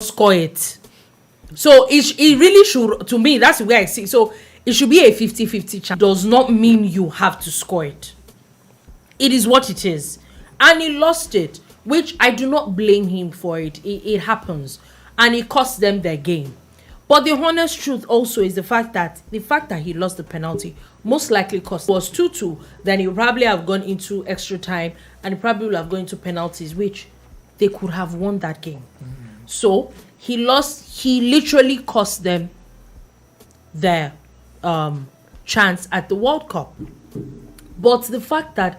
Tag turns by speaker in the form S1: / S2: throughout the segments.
S1: score it. So it really should, to me, that's the way I see it. So it should be a 50-50 chance. Does not mean you have to score it. It is what it is. And he lost it, which I do not blame him for it. It happens. And it cost them their game. But the honest truth also is the fact that he lost the penalty most likely cost. It was 2-2, then he probably have gone into extra time and he probably will have gone into penalties, which they could have won that game. So he lost. He literally cost them their chance at the World Cup. But the fact that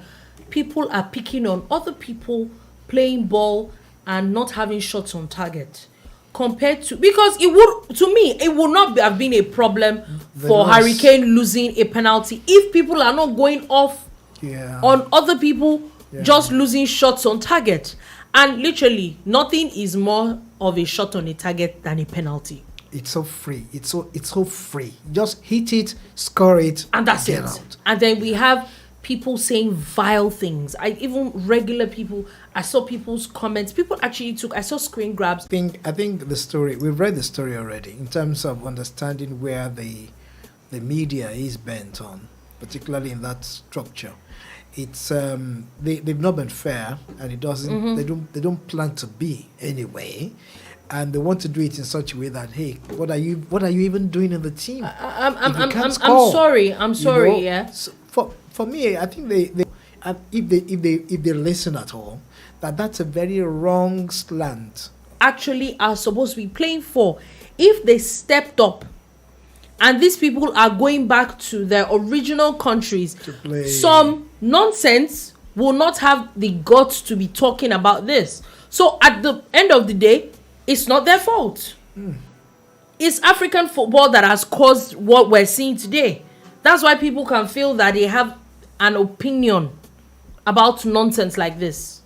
S1: people are picking on other people playing ball and not having shots on target, compared to, because it would, to me, it would not have been a problem for Harry Kane losing a penalty if people are not going off on other people just losing shots on target. And literally, nothing is more of a shot on a target than a penalty.
S2: It's so free. It's so free. Just hit it, score it,
S1: and that's
S2: get
S1: it.
S2: Out.
S1: And then we have people saying vile things. Even regular people. I saw people's comments. People actually I saw screen grabs.
S2: I think the story, we've read the story already in terms of understanding where the media is bent on, particularly in that structure. It's they've not been fair, and it doesn't. They don't plan to be anyway, and they want to do it in such a way that, hey, what are you even doing in the team?
S1: I'm sorry. I'm sorry. You know? Yeah.
S2: So for me, I think they if they listen at all, that's a very wrong slant.
S1: Actually, are supposed to be playing for. If they stepped up, and these people are going back to their original countries,
S2: to play.
S1: Some nonsense will not have the guts to be talking about this. So at the end of the day, it's not their fault. It's African football that has caused what we're seeing today. That's why people can feel that they have an opinion about nonsense like this.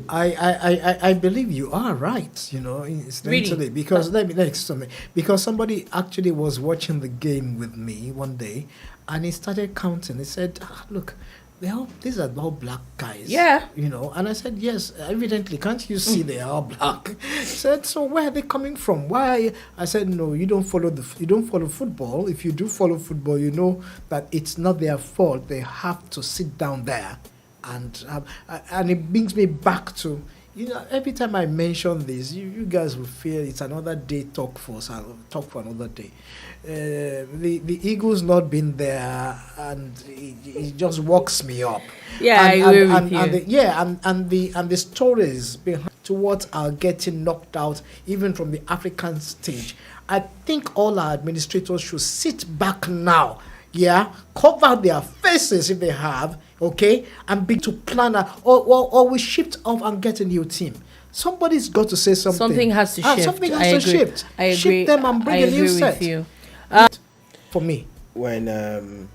S2: I believe you are right, incidentally,
S1: really?
S2: Because let me explain. Because somebody actually was watching the game with me one day, and he started counting. He said, "Look, these are all black guys."
S1: Yeah.
S2: And I said, "Yes, evidently. Can't you see they are black?" He said, "So where are they coming from? Why?" I said, "No, you don't follow football. If you do follow football, you know that it's not their fault. They have to sit down there." And it brings me back to, every time I mention this, you guys will feel it's another day talk for another day. The Eagles not been there, and it just walks me up.
S1: Yeah, I agree with you.
S2: And the stories behind to what are getting knocked out, even from the African stage. I think all our administrators should sit back now. Yeah, cover their faces if they have, okay, and be to plan or we shift off and get a new team. Somebody's got to say something.
S1: Something has to shift.
S2: Something has to shift.
S1: I agree.
S2: Shift them and bring a new set.
S1: You.
S2: For me,
S3: when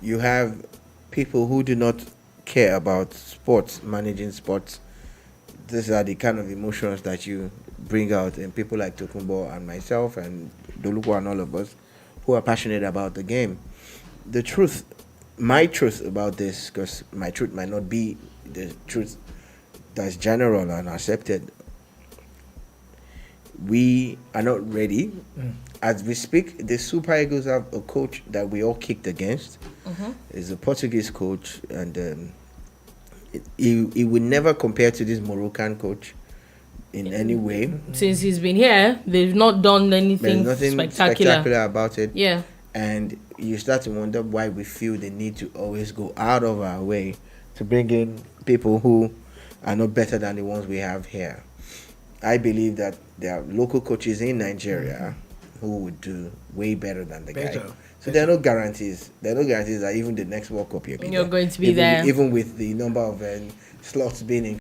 S3: you have people who do not care about sports, managing sports, these are the kind of emotions that you bring out in people like Tokumbo and myself and Dolupo and all of us who are passionate about the game. The truth, my truth about this, because my truth might not be the truth that's general and accepted. We are not ready. As we speak, the Super Eagles have a coach that we all kicked against. He's a Portuguese coach, and he would never compare to this Moroccan coach in any way.
S1: Since he's been here, they've not done anything
S3: spectacular about it.
S1: Yeah.
S3: And you start to wonder why we feel the need to always go out of our way to bring in people who are not better than the ones we have here. I believe that there are local coaches in Nigeria who would do way better than the guy. So there are no guarantees. There are no guarantees that even the next World Cup you're
S1: going to be there.
S3: Even with the number of slots being in